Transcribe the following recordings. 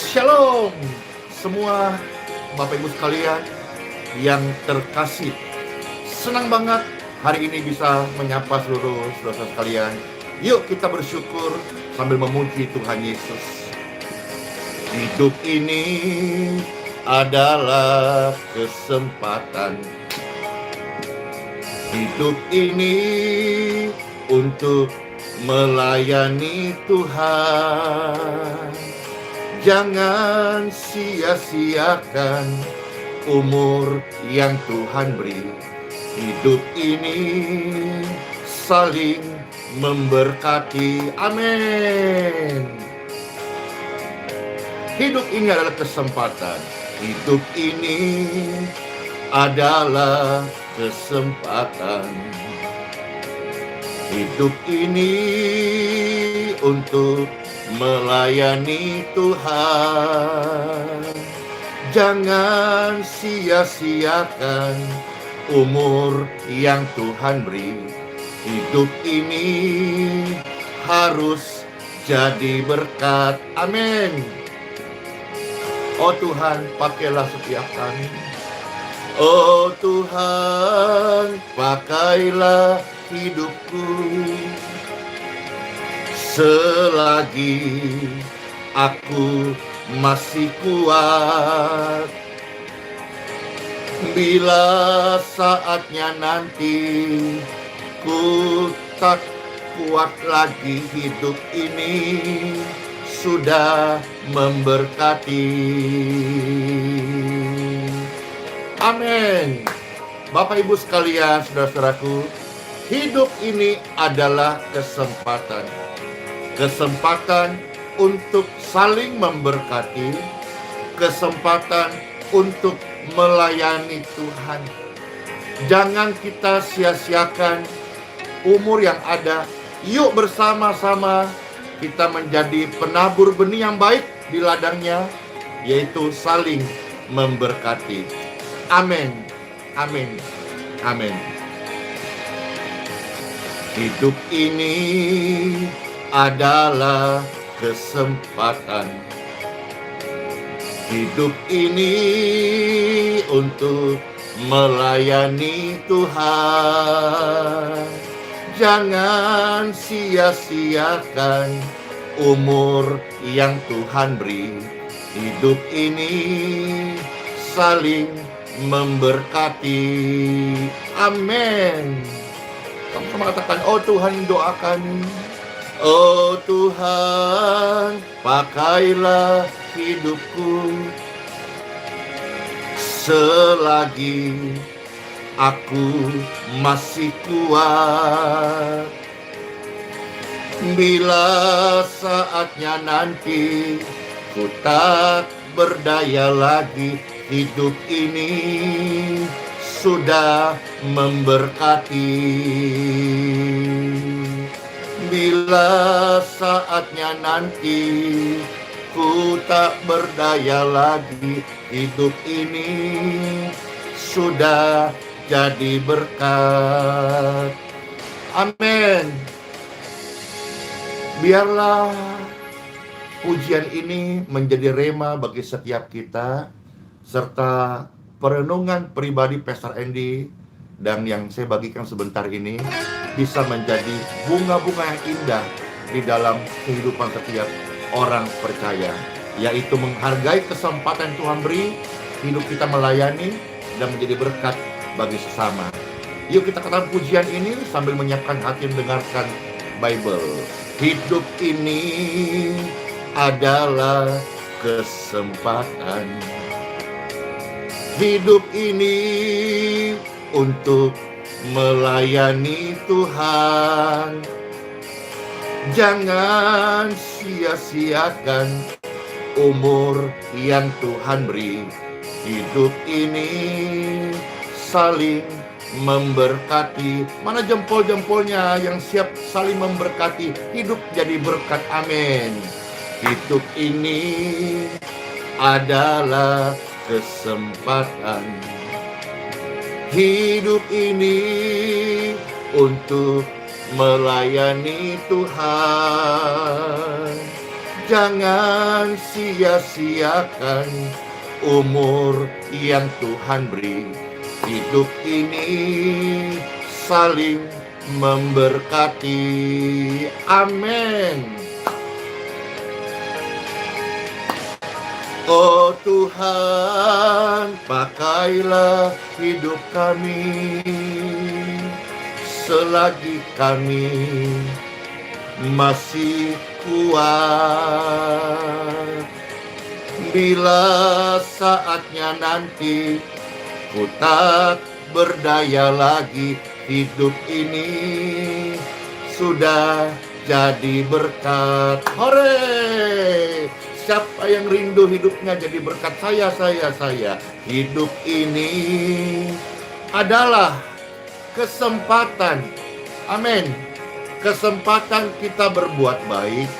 Shalom semua Bapak Ibu sekalian yang terkasih. Senang banget hari ini bisa menyapa seluruh saudara sekalian. Yuk kita bersyukur sambil memuji Tuhan Yesus. Hidup ini adalah kesempatan. Hidup ini untuk melayani Tuhan. Jangan sia-siakan umur yang Tuhan beri. Hidup ini saling memberkati. Amin. Hidup ini adalah kesempatan. Hidup ini adalah kesempatan. Hidup ini untuk melayani Tuhan. Jangan sia-siakan umur yang Tuhan beri. Hidup ini harus jadi berkat. Amin. Oh Tuhan, pakailah setiap kami. Oh Tuhan, pakailah hidupku. Selagi aku masih kuat, bila saatnya nanti ku tak kuat lagi, hidup ini sudah memberkati. Amin. Bapak Ibu sekalian, saudara-saudaraku, hidup ini adalah kesempatan. Kesempatan untuk saling memberkati, kesempatan untuk melayani Tuhan. Jangan kita sia-siakan umur yang ada. Yuk bersama-sama kita menjadi penabur benih yang baik di ladangnya, yaitu saling memberkati. Amin. Amin. Amin. Hidup ini adalah kesempatan. Hidup ini untuk melayani Tuhan. Jangan sia-siakan umur yang Tuhan beri. Hidup ini saling memberkati. Amin. Sama-sama katakan, oh Tuhan, doa kami. Oh Tuhan, pakailah hidupku. Selagi aku masih kuat, bila saatnya nanti ku tak berdaya lagi, hidup ini sudah memberkati. Bila saatnya nanti ku tak berdaya lagi, hidup ini sudah jadi berkat. Amin. Biarlah pujian ini menjadi rema bagi setiap kita, serta perenungan pribadi Pastor Andy dan yang saya bagikan sebentar ini bisa menjadi bunga-bunga yang indah di dalam kehidupan setiap orang percaya, yaitu menghargai kesempatan Tuhan beri, hidup kita melayani dan menjadi berkat bagi sesama. Yuk kita katakan pujian ini sambil menyiapkan hati mendengarkan Bible. Hidup ini adalah kesempatan. Hidup ini untuk melayani Tuhan. Jangan sia-siakan umur yang Tuhan beri. Hidup ini saling memberkati. Mana jempol-jempolnya yang siap saling memberkati? Hidup jadi berkat. Amin. Hidup ini adalah kesempatan. Hidup ini untuk melayani Tuhan. Jangan sia-siakan umur yang Tuhan beri. Hidup ini saling memberkati. Amin. Oh Tuhan, pakailah hidup kami selagi kami masih kuat. Bila saatnya nanti ku tak berdaya lagi, hidup ini sudah jadi berkat. Hore! Siapa yang rindu hidupnya jadi berkat? Saya. Hidup ini adalah kesempatan. Amin. Kesempatan kita berbuat baik,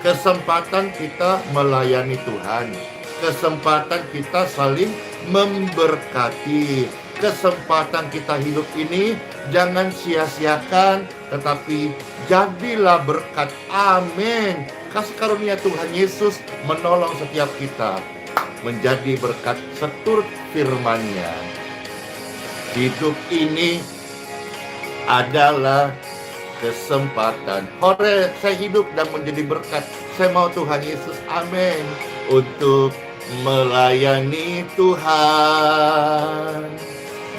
kesempatan kita melayani Tuhan, kesempatan kita saling memberkati, kesempatan kita hidup ini jangan sia-siakan, tetapi jadilah berkat. Amin. Kasih karunia Tuhan Yesus menolong setiap kita menjadi berkat seturut firman-Nya. Hidup ini adalah kesempatan. Hore, saya hidup dan menjadi berkat. Saya mau Tuhan Yesus, amin, untuk melayani Tuhan.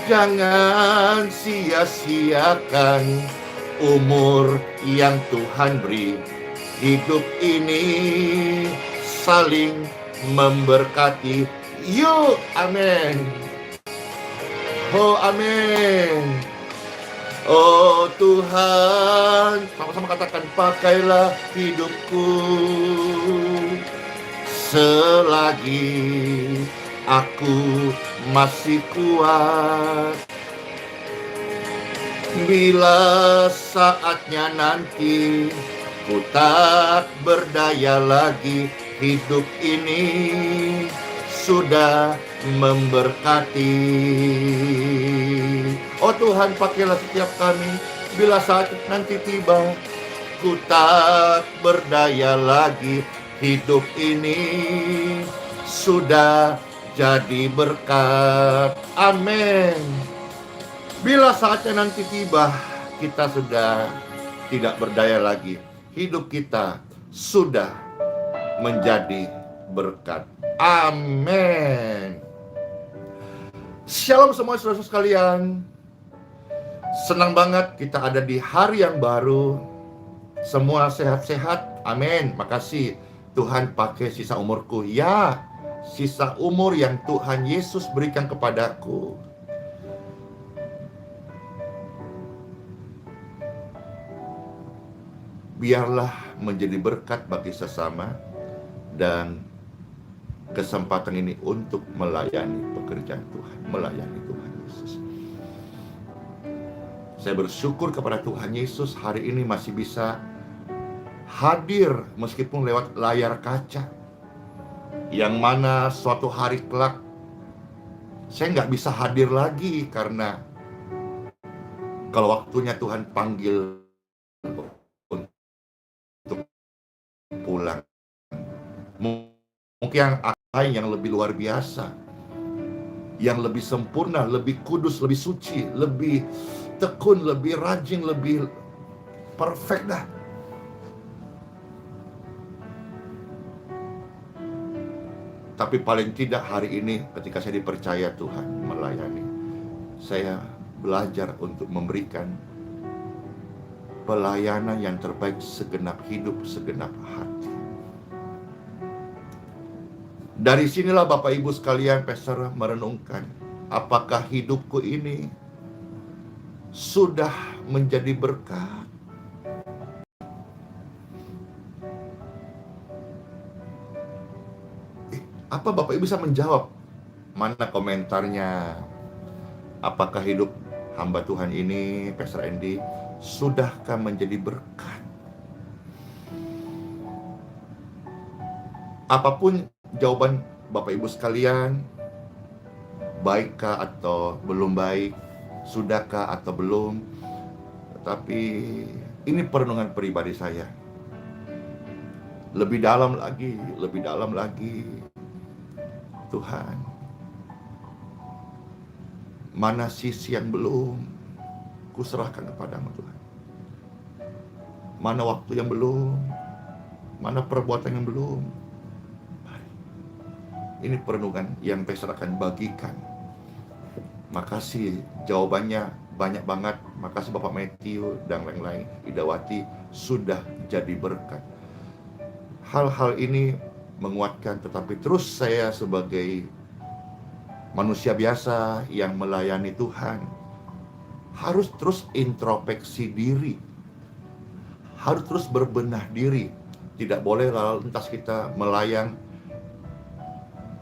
Jangan sia-siakan umur yang Tuhan beri. Hidup ini saling memberkati. Yuk, amin. Oh, amin. Oh Tuhan, sama-sama katakan, pakailah hidupku selagi aku masih kuat. Bila saatnya nanti ku tak berdaya lagi, hidup ini sudah memberkati. Oh Tuhan, pakailah setiap kami. Bila saat nanti tiba, ku tak berdaya lagi, hidup ini sudah jadi berkat. Amin. Bila saatnya nanti tiba, kita sudah tidak berdaya lagi, hidup kita sudah menjadi berkat. Amin. Shalom semua saudara sekalian. Senang banget kita ada di hari yang baru. Semua sehat-sehat. Amin. Makasih Tuhan pakai sisa umurku. Ya, sisa umur yang Tuhan Yesus berikan kepadaku. Biarlah menjadi berkat bagi sesama dan kesempatan ini untuk melayani pekerjaan Tuhan, melayani Tuhan Yesus. Saya bersyukur kepada Tuhan Yesus hari ini masih bisa hadir meskipun lewat layar kaca. Yang mana suatu hari kelak saya nggak bisa hadir lagi karena kalau waktunya Tuhan panggil untuk pulang, mungkin yang lebih luar biasa, yang lebih sempurna, lebih kudus, lebih suci, lebih tekun, lebih rajin, lebih perfect dah. Tapi paling tidak hari ini ketika saya dipercaya Tuhan melayani, saya belajar untuk memberikan pelayanan yang terbaik segenap hidup, segenap hati. Dari sinilah Bapak Ibu sekalian, Pastor merenungkan, apakah hidupku ini sudah menjadi berkat? Apa Bapak Ibu bisa menjawab? Mana komentarnya? Apakah hidup hamba Tuhan ini, Pastor Andy, sudahkah menjadi berkat? Apapun jawaban Bapak Ibu sekalian, baikkah atau belum baik, sudahkah atau belum, tapi ini perenungan pribadi saya. lebih dalam lagi, lebih dalam lagi. Tuhan, mana sisi yang belum kuserahkan kepadamu Tuhan? Mana waktu yang belum? Mana perbuatan yang belum? Mari. Ini perenungan yang Pastor akan bagikan. Makasih, jawabannya banyak banget. Makasih Bapak Matthew dan lain-lain, Idawati, sudah jadi berkat. Hal-hal ini menguatkan, tetapi terus saya sebagai manusia biasa yang melayani Tuhan harus terus introspeksi diri, harus terus berbenah diri. Tidak boleh lantas kita melayang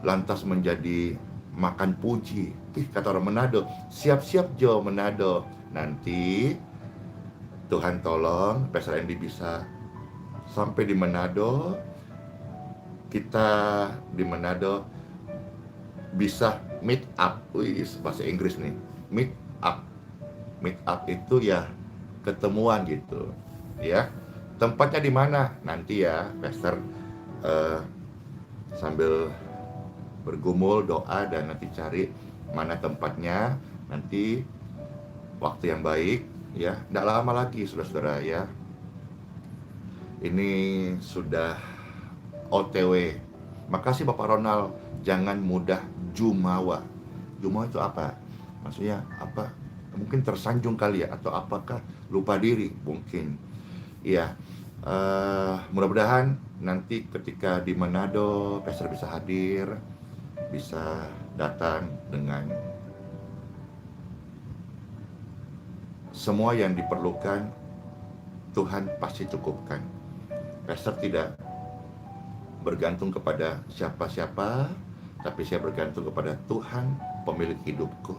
lantas menjadi makan puji. Kata orang Manado, siap-siap Jo Manado, nanti Tuhan tolong Pastor Andy bisa sampai di Manado, kita di Manado bisa meet up. Bahasa Inggris nih, meet up. Meet up itu ya ketemuan gitu ya. Tempatnya di mana nanti ya Pastor sambil bergumul doa dan nanti cari mana tempatnya, nanti waktu yang baik ya. Tidak lama lagi saudara-saudara ya, ini sudah OTW. Makasih Bapak Ronald, jangan mudah jumawa. Jumawa itu apa? Maksudnya apa? Mungkin tersanjung kali ya, atau apakah lupa diri mungkin. Iya, mudah-mudahan nanti ketika di Manado Pastor bisa hadir, bisa datang dengan semua yang diperlukan. Tuhan pasti cukupkan. Pastor tidak bergantung kepada siapa-siapa, tapi saya bergantung kepada Tuhan, pemilik hidupku.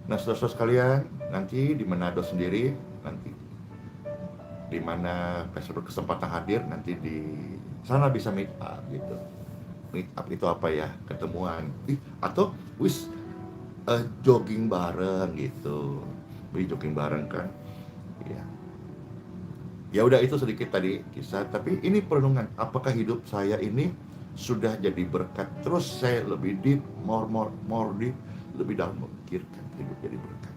Nah, saudara-saudara sekalian, nanti di Manado sendiri, nanti di mana Pastor berkesempatan hadir, nanti di sana bisa meet up gitu. Meet up itu apa ya? Ketemuan. Atau jogging bareng gitu. Jogging bareng kan. Iya. Ya udah, itu sedikit tadi kisah, tapi ini perenungan. Apakah hidup saya ini sudah jadi berkat? Terus saya lebih deep, more deep, lebih dalam memikirkan hidup jadi berkat.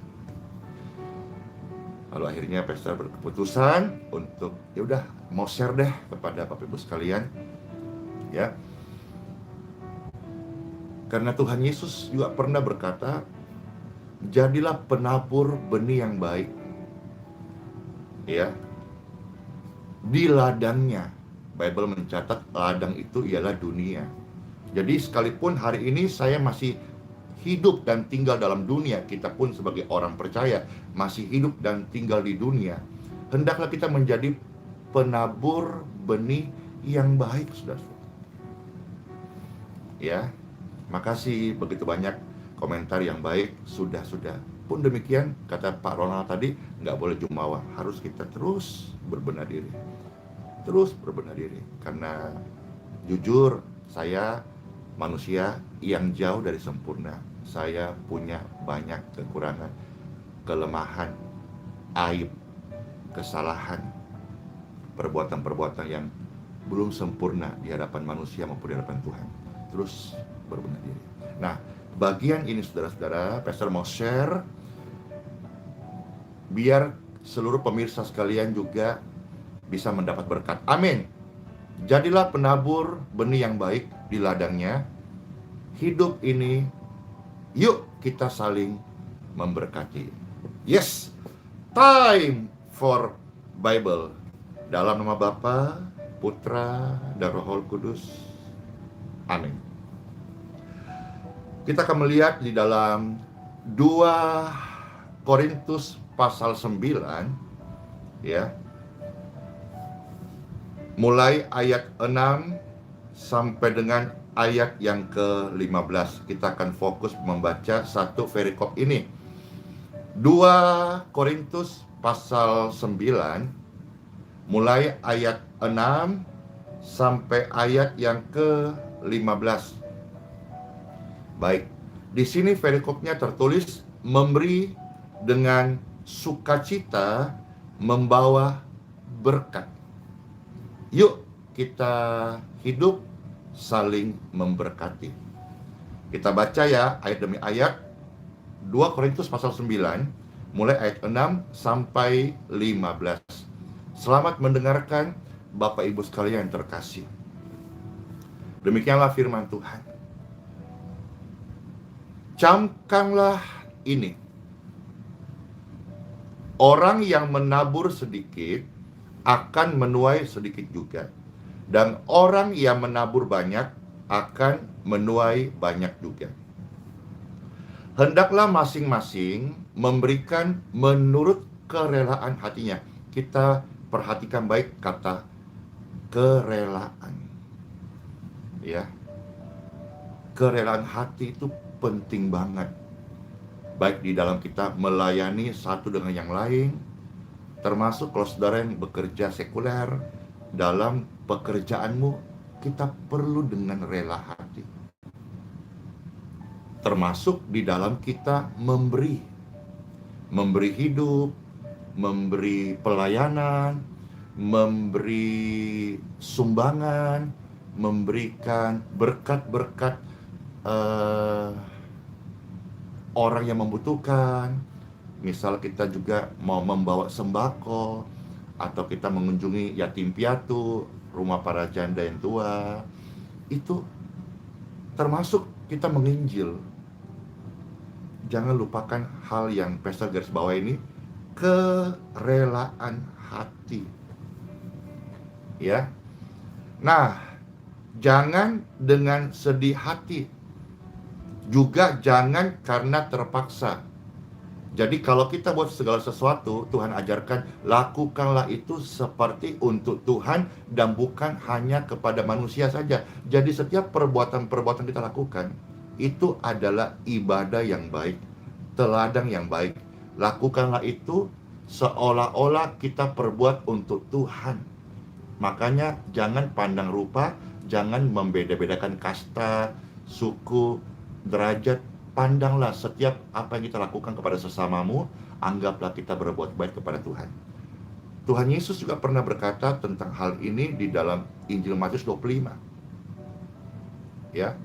Lalu akhirnya Pastor berkeputusan untuk ya udah mau share deh kepada Bapak Ibu sekalian. Ya. Karena Tuhan Yesus juga pernah berkata, jadilah penabur benih yang baik. Ya. Di ladangnya, Bible mencatat ladang itu ialah dunia. Jadi sekalipun hari ini saya masih hidup dan tinggal dalam dunia, kita pun sebagai orang percaya masih hidup dan tinggal di dunia, hendaklah kita menjadi penabur benih yang baik, saudara-saudara. Ya, makasih begitu banyak komentar yang baik, sudah. Pun demikian, kata Pak Ronald tadi, nggak boleh jumawa, harus kita terus berbenah diri. Terus berbenah diri, karena jujur saya manusia yang jauh dari sempurna. Saya punya banyak kekurangan, kelemahan, aib, kesalahan, perbuatan-perbuatan yang belum sempurna di hadapan manusia maupun di hadapan Tuhan. Terus berbenah diri. Nah, bagian ini saudara-saudara, Pastor mau share biar seluruh pemirsa sekalian juga bisa mendapat berkat. Amin. Jadilah penabur benih yang baik di ladangnya. Hidup ini, yuk kita saling memberkati. Yes, time for Bible. Dalam nama Bapa, Putra, dan Roh Kudus. Amin. Kita akan melihat di dalam 2 Korintus pasal 9, ya. Mulai ayat 6 sampai dengan ayat yang ke-15. Kita akan fokus membaca satu perikop ini. 2 Korintus pasal 9 mulai ayat 6 sampai ayat yang ke-15. Baik, di sini perikopnya tertulis memberi dengan sukacita membawa berkat. Yuk kita hidup saling memberkati. Kita baca ya ayat demi ayat 2 Korintus pasal 9 mulai ayat 6 sampai 15. Selamat mendengarkan Bapak Ibu sekalian yang terkasih. Demikianlah firman Tuhan. Camkanlah ini. Orang yang menabur sedikit akan menuai sedikit juga. Dan orang yang menabur banyak akan menuai banyak juga. Hendaklah masing-masing memberikan menurut kerelaan hatinya. Kita perhatikan baik kata kerelaan. Ya. Kerelaan hati itu penting banget. Baik di dalam kita melayani satu dengan yang lain, termasuk kalau saudara yang bekerja sekuler, dalam pekerjaanmu kita perlu dengan rela hati. Termasuk di dalam kita memberi hidup, memberi pelayanan, memberi sumbangan, memberikan berkat-berkat orang yang membutuhkan. Misal kita juga mau membawa sembako, atau kita mengunjungi yatim piatu, rumah para janda yang tua. Itu termasuk kita menginjil. Jangan lupakan hal yang Pastor garis bawah ini, kerelaan hati. Ya. Nah, jangan dengan sedih hati. Juga jangan karena terpaksa. Jadi kalau kita buat segala sesuatu, Tuhan ajarkan, lakukanlah itu seperti untuk Tuhan dan bukan hanya kepada manusia saja. Jadi setiap perbuatan-perbuatan kita lakukan, itu adalah ibadah yang baik, teladan yang baik. Lakukanlah itu seolah-olah kita perbuat untuk Tuhan. Makanya jangan pandang rupa, jangan membeda-bedakan kasta, suku, derajat. Pandanglah setiap apa yang kita lakukan kepada sesamamu, anggaplah kita berbuat baik kepada Tuhan. Tuhan Yesus juga pernah berkata tentang hal ini di dalam Injil Matius 25. Ya,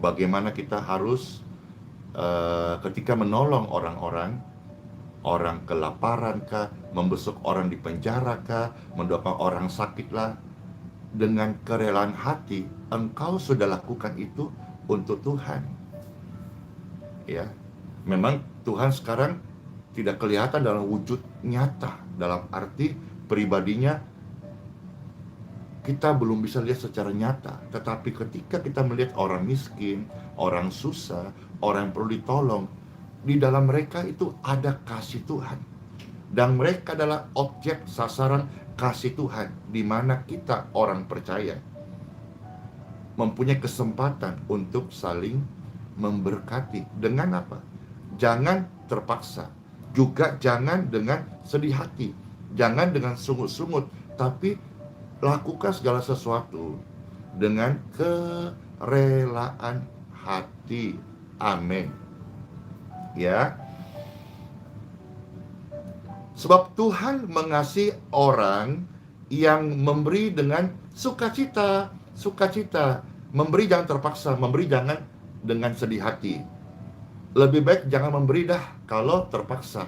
bagaimana kita harus ketika menolong orang-orang, orang kelaparan kah, membesuk orang di penjara kah, mendoakan orang sakit lah, dengan kerelaan hati, engkau sudah lakukan itu untuk Tuhan. Ya, memang Tuhan sekarang tidak kelihatan dalam wujud nyata, dalam arti pribadinya kita belum bisa lihat secara nyata. Tetapi ketika kita melihat orang miskin, orang susah, orang yang perlu ditolong, di dalam mereka itu ada kasih Tuhan. Dan mereka adalah objek sasaran kasih Tuhan, di mana kita orang percaya mempunyai kesempatan untuk saling memberkati. Dengan apa? Jangan terpaksa, juga jangan dengan sedih hati, jangan dengan sungut-sungut, tapi lakukan segala sesuatu dengan kerelaan hati. Amin. Ya. Sebab Tuhan mengasihi orang yang memberi dengan sukacita. Sukacita. Memberi jangan terpaksa, memberi jangan dengan sedih hati. Lebih baik jangan memberi dah kalau terpaksa.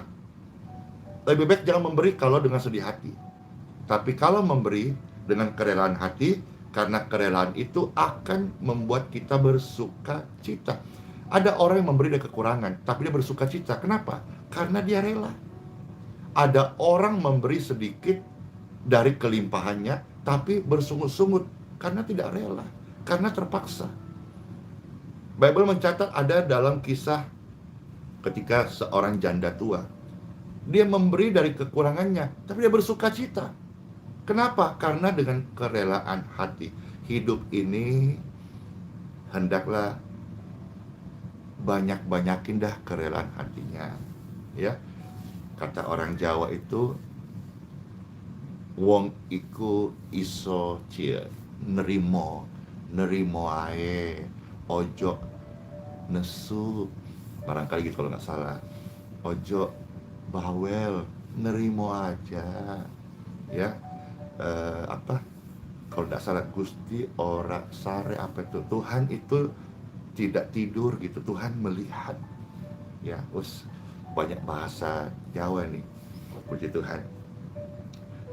Lebih baik jangan memberi kalau dengan sedih hati. Tapi kalau memberi dengan kerelaan hati, karena kerelaan itu akan membuat kita bersuka cita. Ada orang yang memberi dari kekurangan, tapi dia bersuka cita. Kenapa? Karena dia rela. Ada orang memberi sedikit dari kelimpahannya, tapi bersungut-sungut karena tidak rela, karena terpaksa. Bible mencatat ada dalam kisah ketika seorang janda tua, dia memberi dari kekurangannya, tapi dia bersuka cita. Kenapa? Karena dengan kerelaan hati. Hidup ini hendaklah banyak-banyakin dah kerelaan hatinya. Ya, kata orang Jawa itu, wong iku iso cie nerimo ae, ojo nesu, barangkali gitu kalau nggak salah. Ojo bawel, nerimo aja. Ya, kalau tidak salah, Gusti ora sare apa itu, Tuhan itu tidak tidur gitu, Tuhan melihat. Ya, banyak bahasa Jawa nih, puji Tuhan.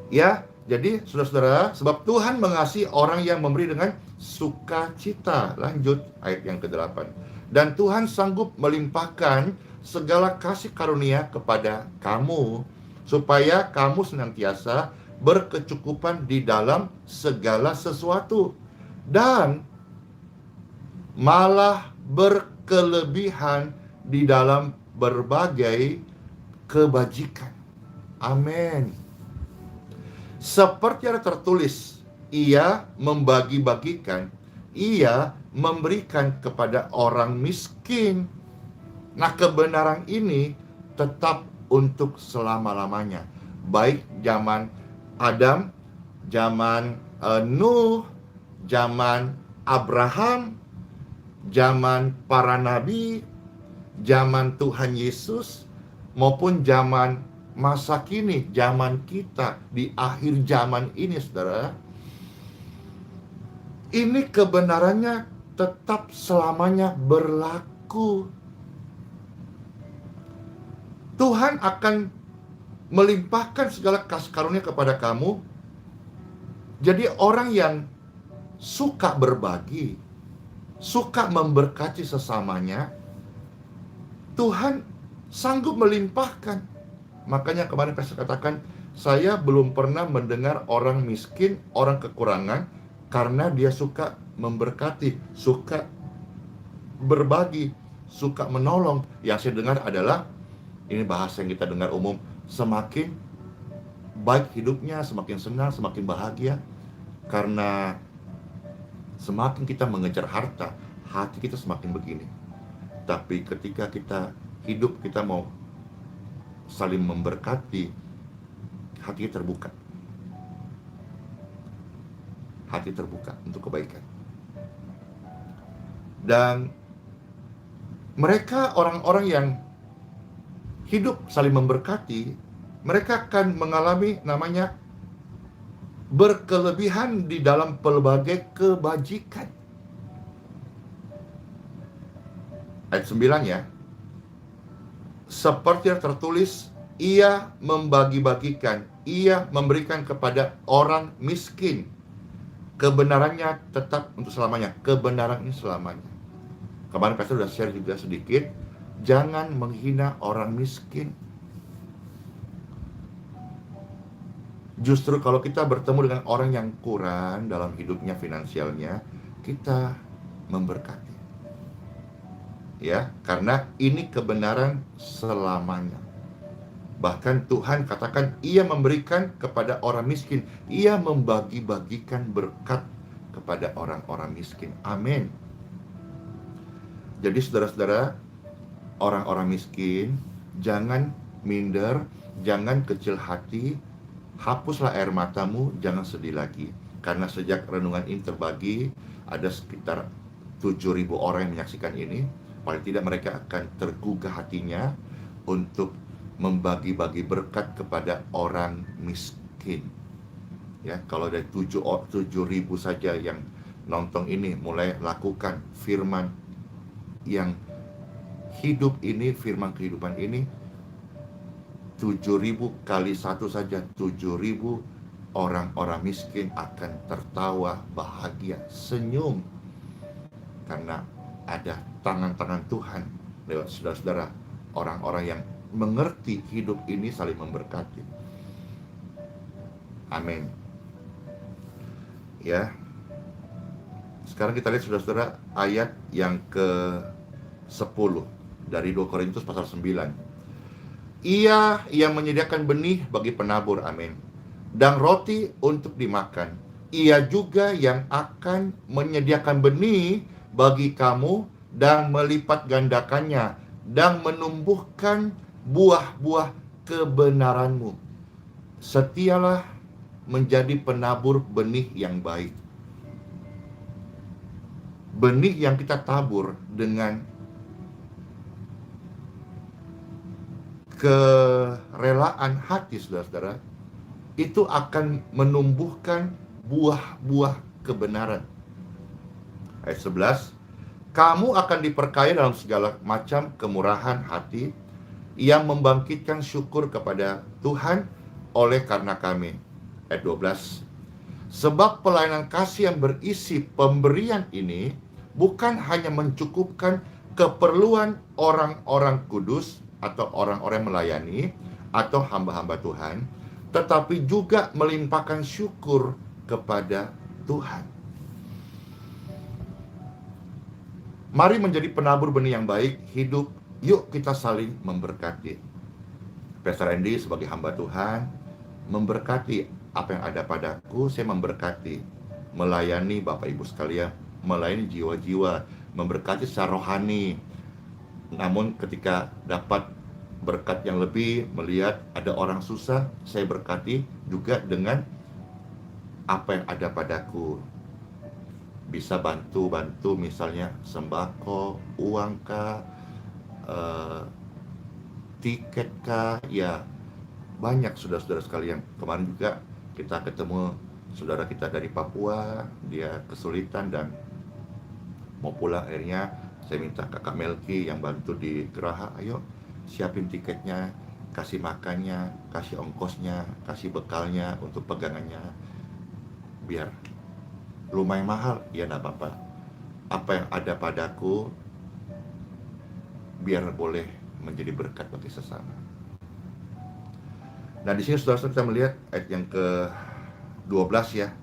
Ya, jadi saudara-saudara, sebab Tuhan mengasihi orang yang memberi dengan sukacita. Lanjut ayat yang ke-8. Dan Tuhan sanggup melimpahkan segala kasih karunia kepada kamu, supaya kamu senantiasa berkecukupan di dalam segala sesuatu, dan malah berkelebihan di dalam berbagai kebajikan. Amin. Seperti yang tertulis, ia membagi-bagikan, ia memberikan kepada orang miskin. Nah, kebenaran ini tetap untuk selama-lamanya, baik zaman Adam, zaman Nuh, zaman Abraham, zaman para nabi, zaman Tuhan Yesus, maupun zaman masa kini, zaman kita di akhir zaman ini, saudara. Ini kebenarannya tetap selamanya berlaku. Tuhan akan melimpahkan segala kasih karunia kepada kamu. Jadi orang yang suka berbagi, suka memberkati sesamanya, Tuhan sanggup melimpahkan. Makanya kemarin saya katakan, saya belum pernah mendengar orang miskin, orang kekurangan, karena dia suka memberkati, suka berbagi, suka menolong. Yang saya dengar adalah, ini bahasa yang kita dengar umum, semakin baik hidupnya, semakin senang, semakin bahagia. Karena semakin kita mengejar harta, hati kita semakin begini. Tapi ketika kita hidup, kita mau saling memberkati, hati terbuka. Hati terbuka untuk kebaikan. Dan mereka orang-orang yang hidup saling memberkati, mereka akan mengalami namanya berkelebihan di dalam pelbagai kebajikan. Ayat 9 ya. Seperti yang tertulis, ia membagi-bagikan, ia memberikan kepada orang miskin. Kebenarannya tetap untuk selamanya. Kebenaran ini selamanya. Kemarin Pastor sudah share juga sedikit, jangan menghina orang miskin. Justru kalau kita bertemu dengan orang yang kurang dalam hidupnya, finansialnya, kita memberkati. Ya, karena ini kebenaran selamanya. Bahkan Tuhan katakan, ia memberikan kepada orang miskin, ia membagi-bagikan berkat kepada orang-orang miskin. Amin. Jadi saudara-saudara, orang-orang miskin, jangan minder, jangan kecil hati, hapuslah air matamu, jangan sedih lagi. Karena sejak renungan ini terbagi, ada sekitar 7.000 orang yang menyaksikan ini. Paling tidak mereka akan tergugah hatinya untuk membagi-bagi berkat kepada orang miskin. Ya, kalau ada 7.000 saja yang nonton ini, mulai lakukan firman yang hidup ini, firman kehidupan ini, 7.000 kali 1 saja, 7.000 orang-orang miskin akan tertawa, bahagia, senyum. Karena ada tangan-tangan Tuhan lewat saudara-saudara, orang-orang yang mengerti hidup ini saling memberkati. Amin. Ya. Sekarang kita lihat saudara-saudara ayat yang ke-10 dari 2 Korintus pasal 9. Ia yang menyediakan benih bagi penabur, amin, dan roti untuk dimakan. Ia juga yang akan menyediakan benih bagi kamu dan melipat gandakannya dan menumbuhkan buah-buah kebenaranmu. Setialah menjadi penabur benih yang baik. Benih yang kita tabur dengan kerelaan hati, saudara-saudara, itu akan menumbuhkan buah-buah kebenaran. Ayat 11, kamu akan diperkaya dalam segala macam kemurahan hati yang membangkitkan syukur kepada Tuhan oleh karena kami. Ayat 12, sebab pelayanan kasih yang berisi pemberian ini bukan hanya mencukupkan keperluan orang-orang kudus atau orang-orang melayani atau hamba-hamba Tuhan, tetapi juga melimpahkan syukur kepada Tuhan. Mari menjadi penabur benih yang baik, hidup, yuk kita saling memberkati. Pastor Andy sebagai hamba Tuhan memberkati apa yang ada padaku, saya memberkati, melayani Bapak Ibu sekalian, melayani jiwa-jiwa, memberkati secara rohani. Namun ketika dapat berkat yang lebih, melihat ada orang susah, saya berkati juga dengan apa yang ada padaku. Bisa bantu misalnya sembako, uang kah, tiket kah, ya banyak saudara-saudara sekalian. Kemarin juga kita ketemu saudara kita dari Papua, dia kesulitan dan mau pulang, akhirnya saya minta kakak Melki yang bantu di Geraha, ayo siapin tiketnya, kasih makannya, kasih ongkosnya, kasih bekalnya untuk pegangannya, biar lumayan mahal, ya enggak apa-apa. Apa yang ada padaku biar boleh menjadi berkat bagi sesama. Nah, di sini saudara kita melihat ayat yang ke-12 ya.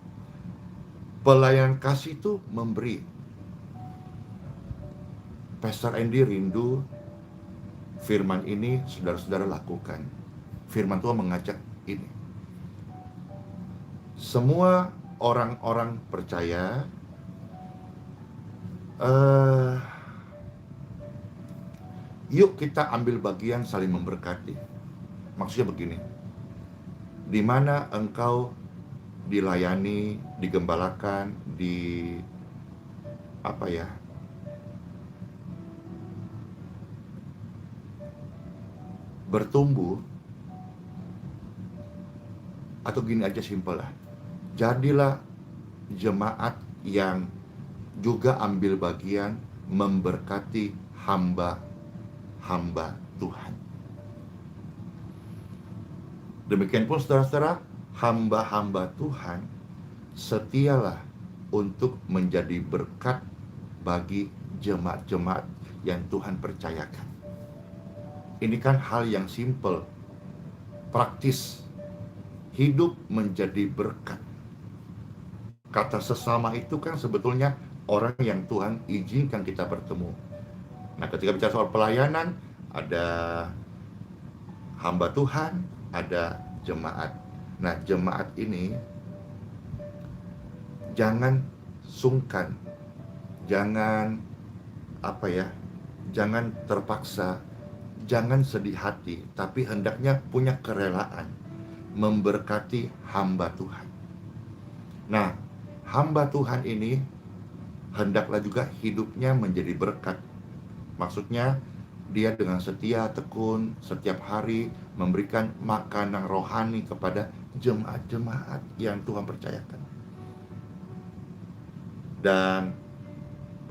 Pelayanan kasih itu memberi. Pastor Andy rindu firman ini saudara-saudara lakukan. Firman Tuhan mengajak ini. Semua orang-orang percaya yuk kita ambil bagian saling memberkati. Maksudnya begini, di mana engkau dilayani, digembalakan, bertumbuh, atau gini aja simpel lah, jadilah jemaat yang juga ambil bagian memberkati hamba-hamba Tuhan. Demikian pun saudara-saudara, hamba-hamba Tuhan setialah untuk menjadi berkat bagi jemaat-jemaat yang Tuhan percayakan. Ini kan hal yang simpel, praktis. Hidup menjadi berkat. Kata sesama itu kan sebetulnya orang yang Tuhan izinkan kita bertemu. Nah, ketika bicara soal pelayanan, ada hamba Tuhan, ada jemaat. Nah, jemaat ini jangan sungkan, jangan jangan terpaksa, jangan sedih hati, tapi hendaknya punya kerelaan memberkati hamba Tuhan. Nah, hamba Tuhan ini hendaklah juga hidupnya menjadi berkat. Maksudnya dia dengan setia, tekun, setiap hari memberikan makanan rohani kepada jemaat-jemaat yang Tuhan percayakan. Dan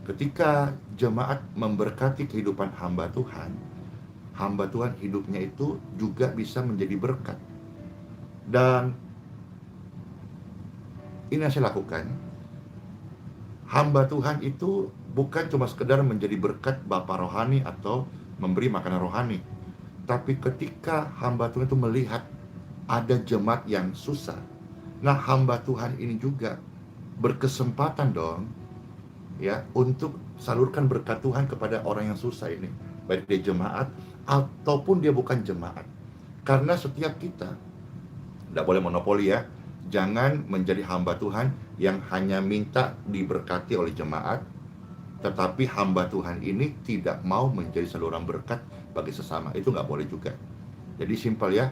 ketika jemaat memberkati kehidupan hamba Tuhan hidupnya itu juga bisa menjadi berkat. Dan ini yang saya lakukan. Hamba Tuhan itu bukan cuma sekedar menjadi berkat Bapa rohani atau memberi makanan rohani, tapi ketika hamba Tuhan itu melihat ada jemaat yang susah, nah hamba Tuhan ini juga berkesempatan dong ya untuk salurkan berkat Tuhan kepada orang yang susah ini, baik dia jemaat ataupun dia bukan jemaat. Karena setiap kita tidak boleh monopoli ya. Jangan menjadi hamba Tuhan yang hanya minta diberkati oleh jemaat, tetapi hamba Tuhan ini tidak mau menjadi saluran berkat bagi sesama. Itu nggak boleh juga. Jadi simpel ya,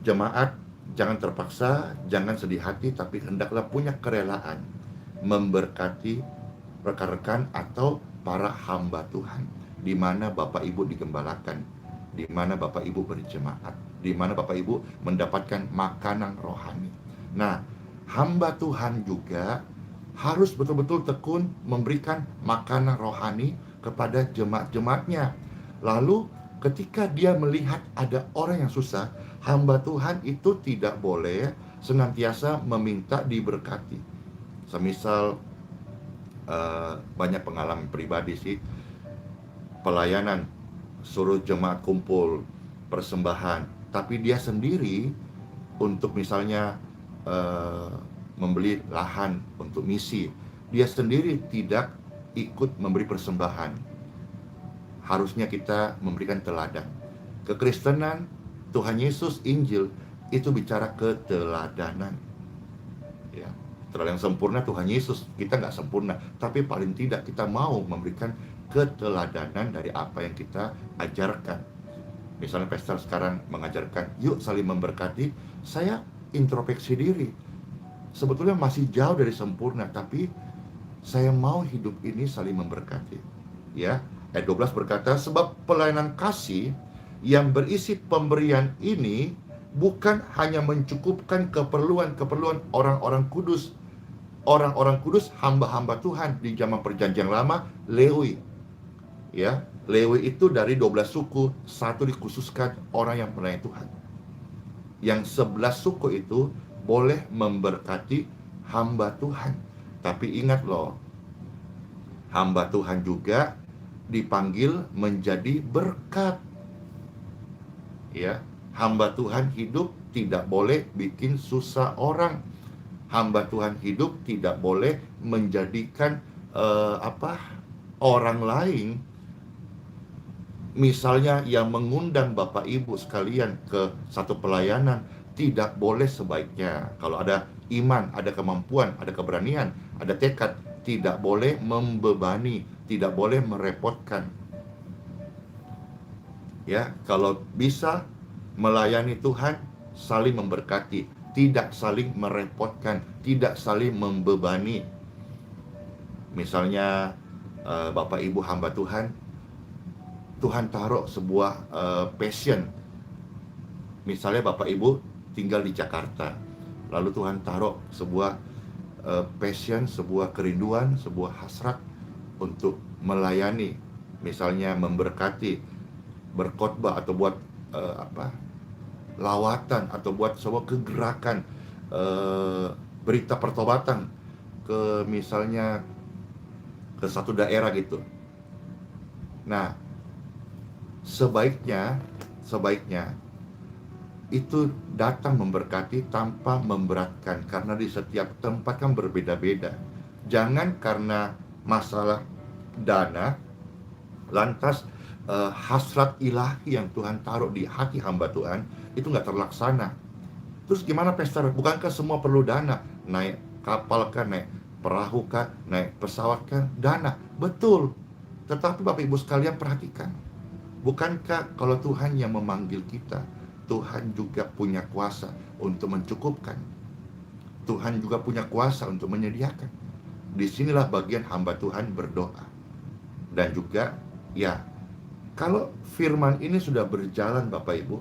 jemaat jangan terpaksa, jangan sedih hati, tapi hendaklah punya kerelaan memberkati rekan-rekan atau para hamba Tuhan, di mana Bapak Ibu digembalakan, di mana Bapak Ibu berjemaat, di mana Bapak Ibu mendapatkan makanan rohani. Nah, hamba Tuhan juga harus betul-betul tekun memberikan makanan rohani kepada jemaat-jemaatnya. Lalu ketika dia melihat ada orang yang susah, hamba Tuhan itu tidak boleh senantiasa meminta diberkati. Semisal banyak pengalaman pribadi sih, pelayanan, suruh jemaat kumpul, persembahan, tapi dia sendiri untuk misalnya membeli lahan untuk misi, dia sendiri tidak ikut memberi persembahan. Harusnya kita memberikan teladan. Kekristenan, Tuhan Yesus, Injil itu bicara keteladanan. Ya, teladan yang sempurna Tuhan Yesus, kita nggak sempurna, tapi paling tidak kita mau memberikan keteladanan dari apa yang kita ajarkan. Misalnya pastor sekarang mengajarkan, yuk saling memberkati. Saya introspeksi diri, sebetulnya masih jauh dari sempurna, tapi saya mau hidup ini saling memberkati. Ya, ayat 12 berkata, sebab pelayanan kasih yang berisi pemberian ini bukan hanya mencukupkan keperluan-keperluan orang-orang kudus. Orang-orang kudus, hamba-hamba Tuhan di zaman perjanjian lama, Lewi. Ya, Lewi itu dari 12 suku, satu dikhususkan orang yang melayani Tuhan. Yang 11 suku itu boleh memberkati hamba Tuhan. Tapi ingat loh, hamba Tuhan juga dipanggil menjadi berkat. Ya, hamba Tuhan hidup tidak boleh bikin susah orang. Hamba Tuhan hidup tidak boleh menjadikan orang lain, misalnya yang mengundang Bapak Ibu sekalian ke satu pelayanan, tidak boleh sebaiknya. Kalau ada iman, ada kemampuan, ada keberanian, ada tekad, tidak boleh membebani, tidak boleh merepotkan. Ya, kalau bisa melayani Tuhan, saling memberkati, tidak saling merepotkan, tidak saling membebani. Misalnya Bapak Ibu hamba Tuhan, Tuhan taruh sebuah passion. Misalnya Bapak Ibu tinggal di Jakarta, lalu Tuhan taruh sebuah passion, sebuah kerinduan, sebuah hasrat untuk melayani, misalnya memberkati, berkhotbah, atau buat lawatan, atau buat sebuah kegerakan berita pertobatan ke misalnya ke satu daerah gitu. Nah, sebaiknya itu datang memberkati tanpa memberatkan, karena di setiap tempat kan berbeda-beda. Jangan karena masalah dana lantas hasrat ilahi yang Tuhan taruh di hati hamba Tuhan itu nggak terlaksana. Terus gimana pastor? Bukankah semua perlu dana? Naik kapal kan, naik perahu kan, naik pesawat kan, dana. Betul. Tetapi Bapak Ibu sekalian perhatikan, bukankah kalau Tuhan yang memanggil kita, Tuhan juga punya kuasa untuk mencukupkan. Tuhan juga punya kuasa untuk menyediakan. Disinilah bagian hamba Tuhan berdoa. Dan juga ya, kalau firman ini sudah berjalan Bapak Ibu,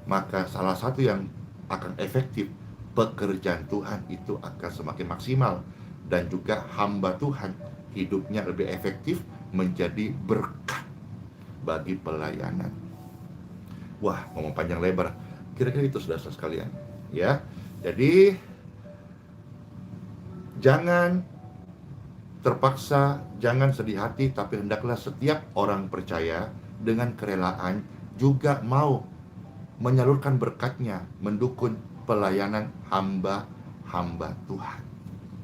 maka salah satu yang akan efektif, pekerjaan Tuhan itu akan semakin maksimal. Dan juga hamba Tuhan hidupnya lebih efektif, menjadi berkat bagi pelayanan. Wah, ngomong panjang lebar. Kira-kira itu saudara sekalian. Ya, jadi jangan terpaksa, jangan sedih hati, tapi hendaklah setiap orang percaya dengan kerelaan juga mau menyalurkan berkatnya, mendukung pelayanan hamba-hamba Tuhan.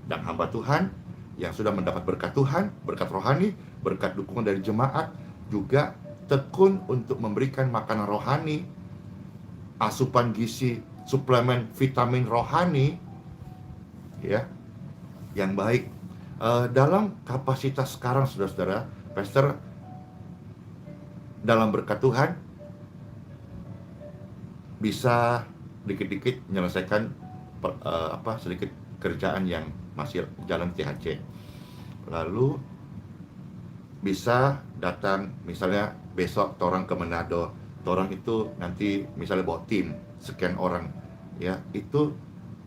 Dan hamba Tuhan yang sudah mendapat berkat Tuhan, berkat rohani, berkat dukungan dari jemaat, juga tekun untuk memberikan makanan rohani, asupan gizi, suplemen vitamin rohani, ya, yang baik. Dalam kapasitas sekarang, saudara-saudara, pastor dalam berkat Tuhan bisa dikit-dikit menyelesaikan sedikit kerjaan yang masih jalan THC. Lalu bisa datang, misalnya besok torang ke Manado, torang itu nanti misalnya bawa tim sekian orang, ya, itu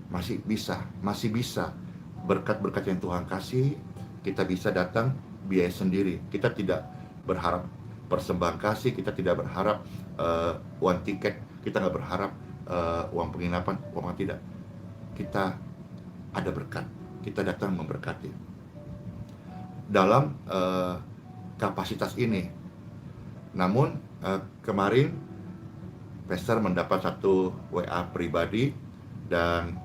masih bisa berkat-berkat yang Tuhan kasih, kita bisa datang biaya sendiri. Kita tidak berharap persembahan kasih, kita tidak berharap uang tiket, kita nggak berharap uang penginapan, uang tidak. Kita ada berkat, kita datang memberkati dalam kapasitas ini. Namun kemarin Pastor mendapat satu WA pribadi dan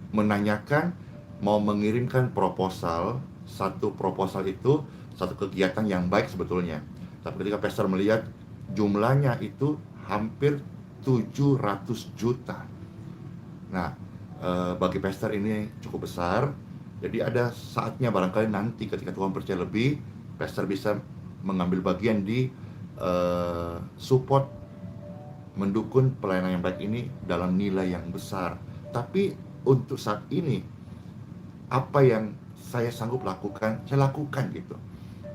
menanyakan mau mengirimkan proposal. Satu proposal itu satu kegiatan yang baik sebetulnya, tapi ketika Pastor melihat jumlahnya itu hampir 700 juta. Nah, bagi Pastor ini cukup besar. Jadi ada saatnya barangkali nanti ketika Tuhan percaya lebih, Pastor bisa mengambil bagian di support, mendukung pelayanan yang baik ini dalam nilai yang besar. Tapi untuk saat ini, apa yang saya sanggup lakukan, saya lakukan gitu.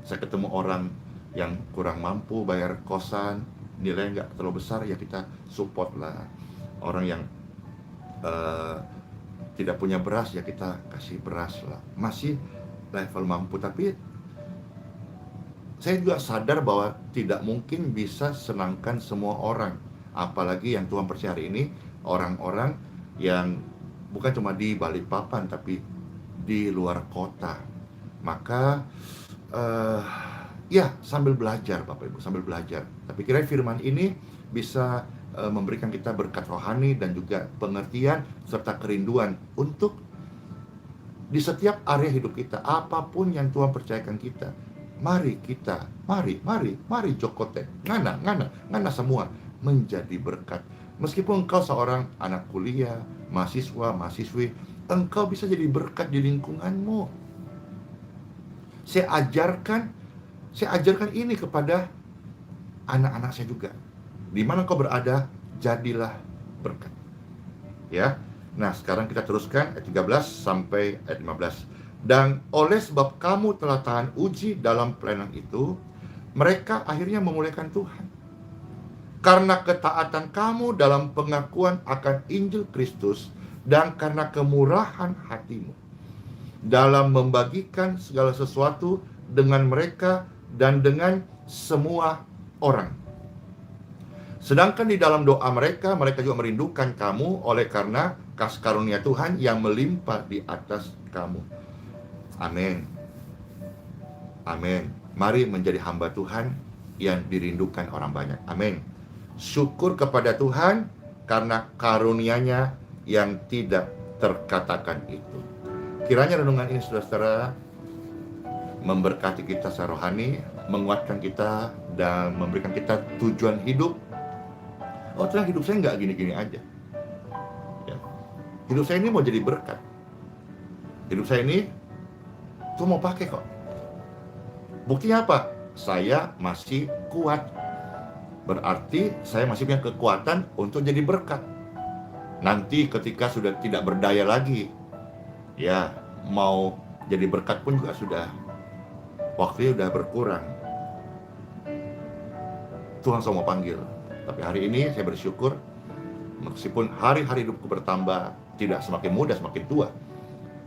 Saya ketemu orang yang kurang mampu bayar kosan, nilai nggak terlalu besar, ya kita support lah. Orang yang tidak punya beras, ya kita kasih beras lah. Masih level mampu, tapi saya juga sadar bahwa tidak mungkin bisa senangkan semua orang. Apalagi yang Tuhan percaya hari ini, orang-orang yang bukan cuma di Balikpapan, tapi di luar kota. Maka ya sambil belajar Bapak Ibu, sambil belajar. Tapi kira firman ini bisa memberikan kita berkat rohani dan juga pengertian serta kerinduan untuk di setiap area hidup kita, apapun yang Tuhan percayakan kita. Mari kita, mari jokote, ngana semua menjadi berkat. Meskipun engkau seorang anak kuliah, mahasiswa, mahasiswi, engkau bisa jadi berkat di lingkunganmu. Saya ajarkan ini kepada anak-anak saya juga. Di mana engkau berada, jadilah berkat. Ya. Nah, sekarang kita teruskan ayat 13 sampai ayat 15. Dan oleh sebab kamu telah tahan uji dalam pelayanan itu, mereka akhirnya memuliakan Tuhan. Karena ketaatan kamu dalam pengakuan akan Injil Kristus dan karena kemurahan hatimu dalam membagikan segala sesuatu dengan mereka dan dengan semua orang. Sedangkan di dalam doa mereka juga merindukan kamu oleh karena kasih karunia Tuhan yang melimpah di atas kamu. Amin. Amin. Mari menjadi hamba Tuhan yang dirindukan orang banyak. Amin. Syukur kepada Tuhan karena karunia-Nya yang tidak terkatakan itu. Kiranya renungan ini saudara-saudara memberkati kita secara rohani, menguatkan kita dan memberikan kita tujuan hidup. Oh, ternyata hidup saya nggak gini-gini aja. Ya. Hidup saya ini mau jadi berkat. Hidup saya ini tuh mau pakai kok. Buktinya apa? Saya masih kuat. Berarti saya masih punya kekuatan untuk jadi berkat. Nanti ketika sudah tidak berdaya lagi, ya mau jadi berkat pun juga sudah waktunya udah berkurang. Tuhan semua panggil. Tapi hari ini saya bersyukur, meskipun hari-hari hidupku bertambah, tidak semakin muda, semakin tua,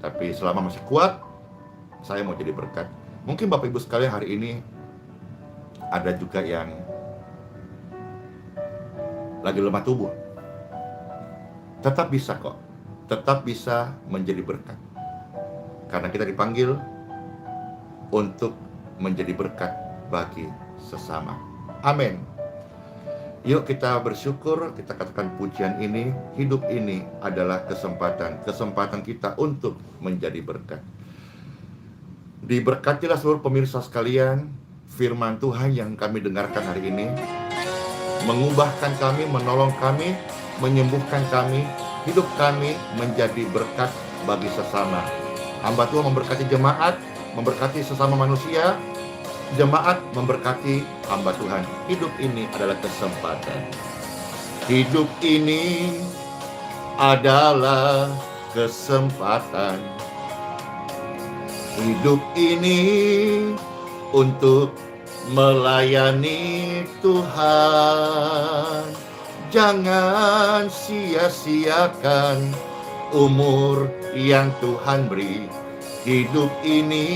tapi selama masih kuat, saya mau jadi berkat. Mungkin Bapak Ibu sekalian hari ini ada juga yang lagi lemah tubuh. Tetap bisa kok, tetap bisa menjadi berkat. Karena kita dipanggil untuk menjadi berkat bagi sesama. Amin. Yuk kita bersyukur, kita katakan pujian ini, hidup ini adalah kesempatan kita untuk menjadi berkat. Diberkatilah seluruh pemirsa sekalian, firman Tuhan yang kami dengarkan hari ini mengubahkan kami, menolong kami, menyembuhkan kami, hidup kami menjadi berkat bagi sesama. Hamba Tuhan memberkati jemaat, memberkati sesama manusia, jemaat memberkati hamba Tuhan. Hidup ini adalah kesempatan. Hidup ini adalah kesempatan. Hidup ini untuk melayani Tuhan. Jangan sia-siakan umur yang Tuhan beri. Hidup ini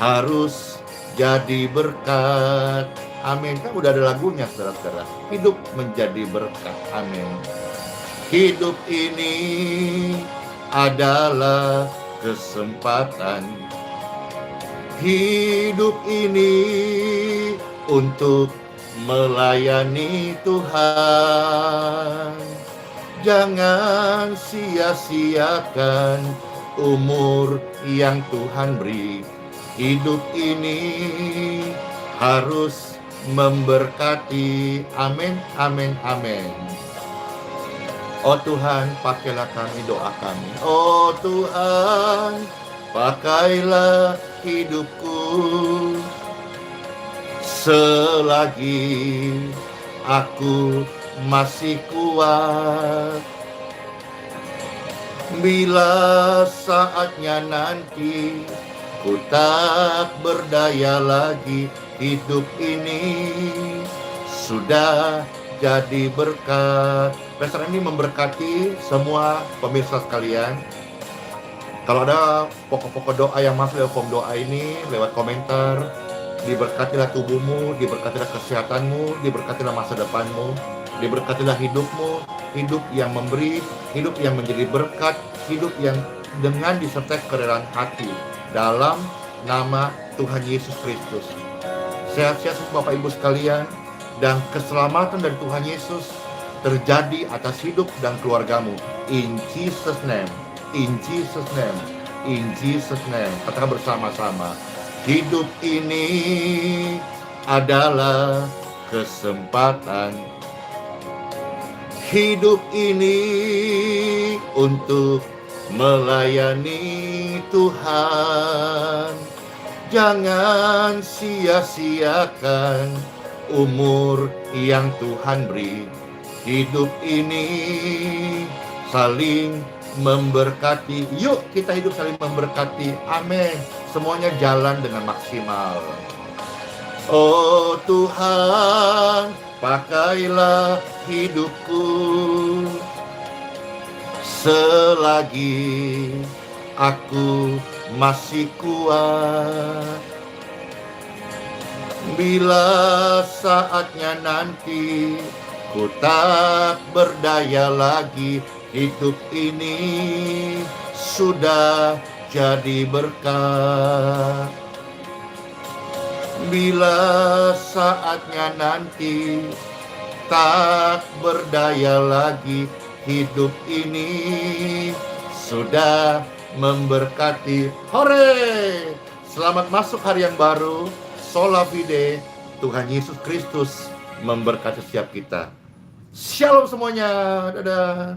harus jadi berkat. Amin. Kan udah ada lagunya, saudara-saudara. Hidup menjadi berkat. Amin. Hidup ini adalah kesempatan. Hidup ini untuk melayani Tuhan. Jangan sia-siakan umur yang Tuhan beri. Hidup ini harus memberkati. Amin, amin, amin. Oh Tuhan, pakailah kami, doa kami. Oh Tuhan, pakailah hidupku selagi aku masih kuat. Bila saatnya nanti ku tak berdaya lagi, hidup ini sudah jadi berkat. Pastor ini memberkati semua pemirsa sekalian. Kalau ada pokok-pokok doa yang masuk lewat form doa ini, lewat komentar, diberkatilah tubuhmu, diberkatilah kesehatanmu, diberkatilah masa depanmu, diberkatilah hidupmu, hidup yang memberi, hidup yang menjadi berkat, hidup yang dengan disertai kerelaan hati, dalam nama Tuhan Yesus Kristus. Sehat-sehat Bapak Ibu sekalian, dan keselamatan dari Tuhan Yesus terjadi atas hidup dan keluargamu. In Jesus name, in Jesus name, in Jesus name. Katakan bersama-sama, hidup ini adalah kesempatan. Hidup ini untuk melayani Tuhan. Jangan sia-siakan umur yang Tuhan beri. Hidup ini saling memberkati. Yuk kita hidup saling memberkati. Amin. Semuanya jalan dengan maksimal. Oh Tuhan, pakailah hidupku selagi aku masih kuat. Bila saatnya nanti ku tak berdaya lagi, hidup ini sudah jadi berkat. Bila saatnya nanti tak berdaya lagi, hidup ini sudah memberkati. Hore! Selamat masuk hari yang baru. Sola Fide, Tuhan Yesus Kristus memberkati setiap kita. Shalom semuanya. Dadah.